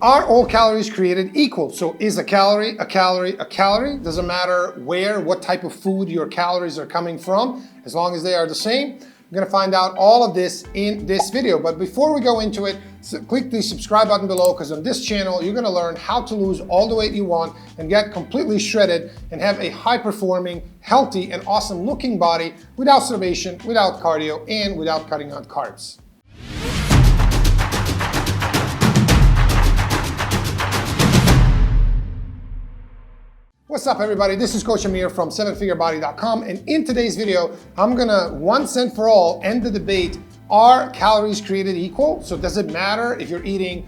Are all calories created equal? So is a calorie a calorie a calorie? Doesn't matter where, what type of food your calories are coming from, as long as they are the same. We're gonna find out all of this in this video. But before we go into it, click the subscribe button below, because on this channel, you're gonna learn how to lose all the weight you want and get completely shredded and have a high-performing, healthy, and awesome-looking body without starvation, without cardio, and without cutting out carbs. What's up, everybody? This is Coach Amir from 7figurebody.com, and in today's video, I'm gonna once and for all end the debate: are calories created equal? So does it matter if you're eating,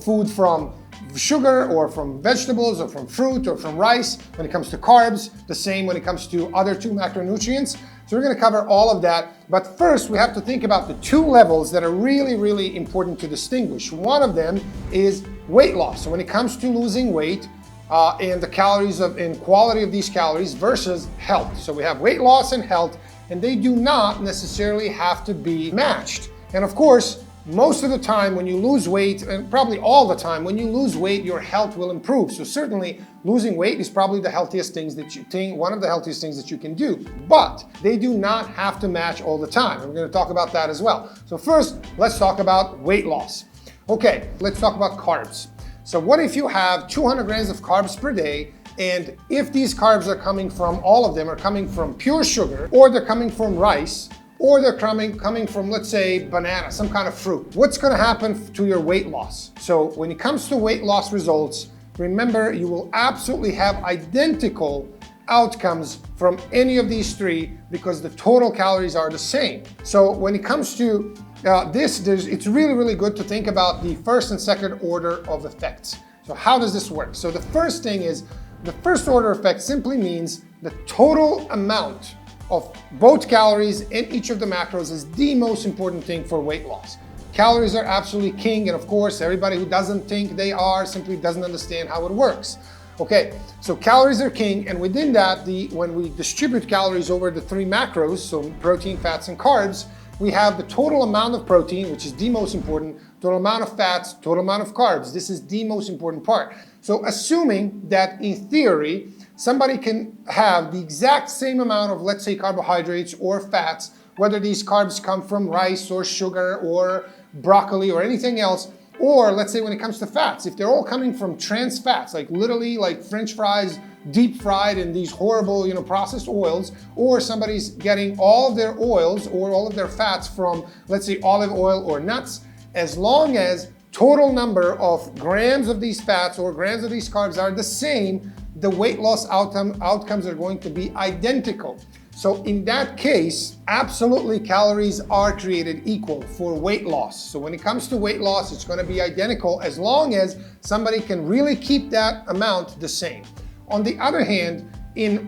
food from sugar or from vegetables or from fruit or from rice? When it comes to carbs, the same when it comes to other two macronutrients. So we're gonna cover all of that, but first we have to think about the two levels that are really, really important to distinguish. One of them is weight loss. So when it comes to losing weight, and the calories and quality of these calories versus health. So we have weight loss and health, and they do not necessarily have to be matched. And of course, most of the time when you lose weight, and probably all the time, when you lose weight, your health will improve. So certainly losing weight is probably one of the healthiest things that you can do, but they do not have to match all the time. And we're gonna talk about that as well. So first, let's talk about weight loss. Okay, let's talk about carbs. So what if you have 200 grams of carbs per day, and if these carbs are coming from, all of them are coming from pure sugar, or they're coming from rice, or they're coming from, let's say, banana, some kind of fruit, what's gonna happen to your weight loss? So when it comes to weight loss results, remember, you will absolutely have identical outcomes from any of these three because the total calories are the same. So when it comes to it's really, really good to think about the first and second order of effects. So how does this work? So the first thing is, the first order effect simply means the total amount of both calories in each of the macros is the most important thing for weight loss. Calories are absolutely king, and of course, everybody who doesn't think they are simply doesn't understand how it works. Okay, so calories are king, and within that, when we distribute calories over the three macros, so protein, fats, and carbs, we have the total amount of protein, which is the most important, total amount of fats, total amount of carbs. This is the most important part. So assuming that in theory, somebody can have the exact same amount of, let's say, carbohydrates or fats, whether these carbs come from rice or sugar or broccoli or anything else, or let's say when it comes to fats, if they're all coming from trans fats, like literally like French fries, deep fried in these horrible, processed oils, or somebody's getting all of their oils or all of their fats from, let's say, olive oil or nuts, as long as total number of grams of these fats or grams of these carbs are the same, the weight loss outcomes are going to be identical. So in that case, absolutely calories are created equal for weight loss. So when it comes to weight loss, it's going to be identical as long as somebody can really keep that amount the same. On the other hand,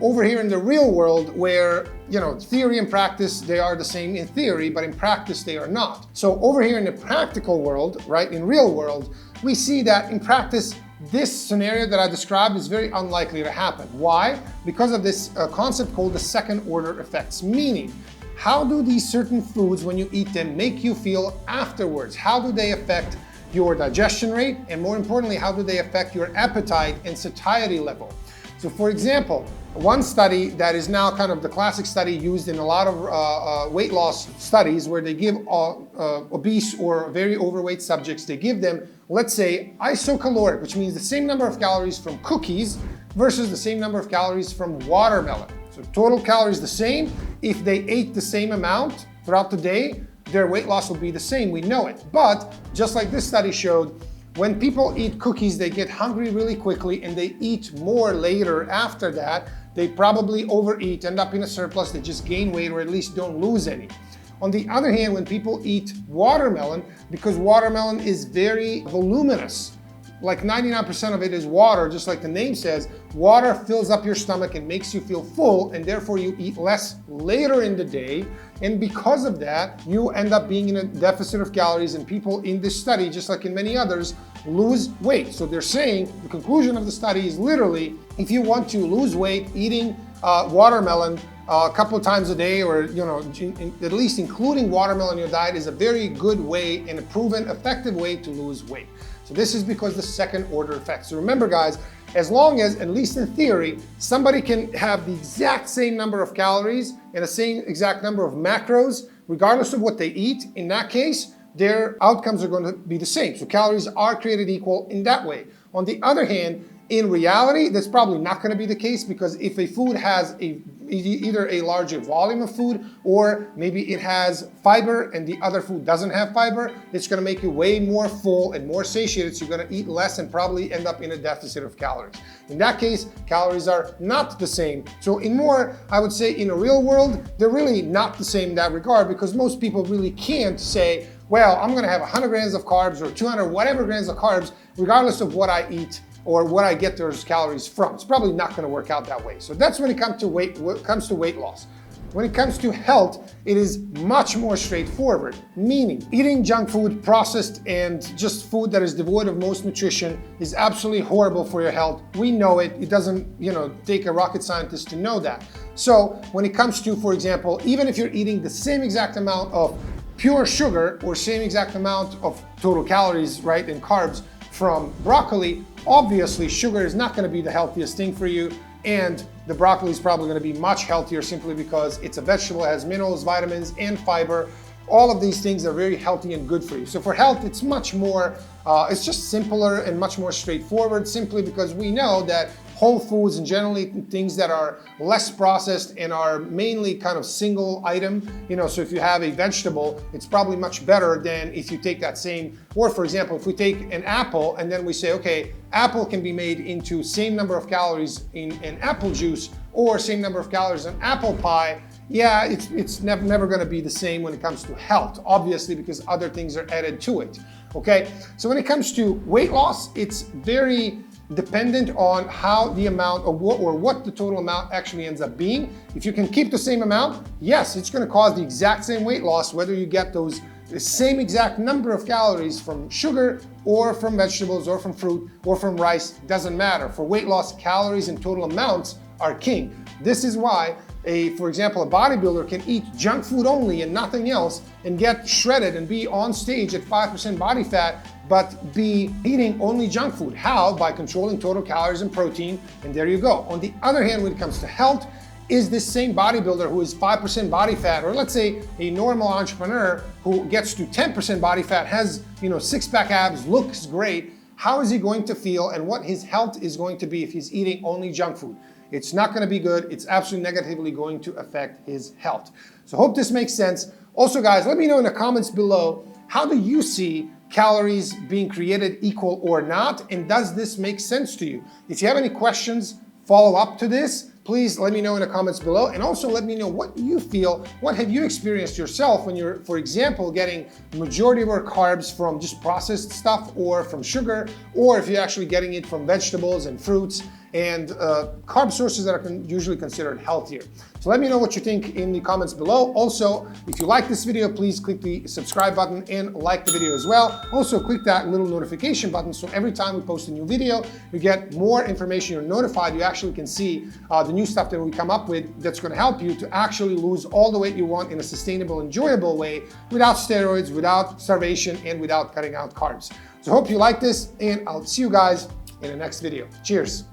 over here in the real world, where theory and practice, they are the same in theory, but in practice they are not. So over here in the practical world, right, in real world, we see that in practice, this scenario that I described is very unlikely to happen. Why? Because of this concept called the second order effects, meaning how do these certain foods, when you eat them, make you feel afterwards? How do they affect your digestion rate? And more importantly, how do they affect your appetite and satiety level? So for example, one study that is now kind of the classic study used in a lot of weight loss studies, where they give obese or very overweight subjects, they give them, let's say, isocaloric, which means the same number of calories from cookies versus the same number of calories from watermelon. So total calories the same. If they ate the same amount throughout the day, their weight loss will be the same, we know it. But just like this study showed, when people eat cookies, they get hungry really quickly and they eat more later after that. They probably overeat, end up in a surplus, they just gain weight or at least don't lose any. On the other hand, when people eat watermelon, because watermelon is very voluminous, like 99% of it is water, just like the name says, water fills up your stomach and makes you feel full, and therefore you eat less later in the day. And because of that, you end up being in a deficit of calories, and people in this study, just like in many others, lose weight. So they're saying, the conclusion of the study is literally, if you want to lose weight, eating watermelon a couple of times a day, or at least including watermelon in your diet, is a very good way and a proven effective way to lose weight. So this is because the second order effect. So remember guys, as long as, at least in theory, somebody can have the exact same number of calories and the same exact number of macros, regardless of what they eat, in that case, their outcomes are going to be the same. So calories are created equal in that way. On the other hand, in reality, that's probably not going to be the case, because if a food has either a larger volume of food, or maybe it has fiber and the other food doesn't have fiber, it's going to make you way more full and more satiated, so you're going to eat less and probably end up in a deficit of calories. In that case, calories are not the same. So I would say in a real world, they're really not the same in that regard, because most people really can't say, well, I'm going to have 100 grams of carbs or 200 whatever grams of carbs, regardless of what I eat or what I get those calories from. It's probably not going to work out that way. So that's when it comes to weight loss. When it comes to health, it is much more straightforward, meaning eating junk food, processed, and just food that is devoid of most nutrition is absolutely horrible for your health. We know it. It doesn't, take a rocket scientist to know that. So when it comes to, for example, even if you're eating the same exact amount of pure sugar or same exact amount of total calories, right, and carbs from broccoli, obviously sugar is not going to be the healthiest thing for you, and the broccoli is probably going to be much healthier simply because it's a vegetable, it has minerals, vitamins, and fiber. All of these things are very healthy and good for you. So for health, it's much more, it's just simpler and much more straightforward, simply because we know that whole foods and generally things that are less processed and are mainly kind of single item, so if you have a vegetable, it's probably much better than if you take that same, or for example, if we take an apple and then we say, okay, apple can be made into same number of calories in apple juice or same number of calories in apple pie, yeah, it's never going to be the same when it comes to health, obviously, because other things are added to it, okay? So when it comes to weight loss, it's very dependent on how the amount or what the total amount actually ends up being. If you can keep the same amount, yes, it's going to cause the exact same weight loss, whether you get the same exact number of calories from sugar or from vegetables or from fruit or from rice, doesn't matter. For weight loss, calories and total amounts are king. This is why for example, a bodybuilder can eat junk food only and nothing else and get shredded and be on stage at 5% body fat, but be eating only junk food. How? By controlling total calories and protein, and there you go. On the other hand, when it comes to health, is this same bodybuilder who is 5% body fat, or let's say a normal entrepreneur who gets to 10% body fat, has six-pack abs, looks great, how is he going to feel and what his health is going to be if he's eating only junk food? It's not going to be good. It's absolutely negatively going to affect his health. So hope this makes sense. Also guys, let me know in the comments below, how do you see calories being created equal or not? And does this make sense to you? If you have any questions, follow up to this, please let me know in the comments below. And also let me know what you feel, what have you experienced yourself when you're, for example, getting majority of our carbs from just processed stuff or from sugar, or if you're actually getting it from vegetables and fruits and carb sources that are usually considered healthier. So let me know what you think in the comments below. Also, if you like this video, please click the subscribe button and like the video as well. Also, click that little notification button so every time we post a new video, you get more information, you're notified, you actually can see the new stuff that we come up with that's gonna help you to actually lose all the weight you want in a sustainable, enjoyable way, without steroids, without starvation, and without cutting out carbs. So hope you like this, and I'll see you guys in the next video. Cheers.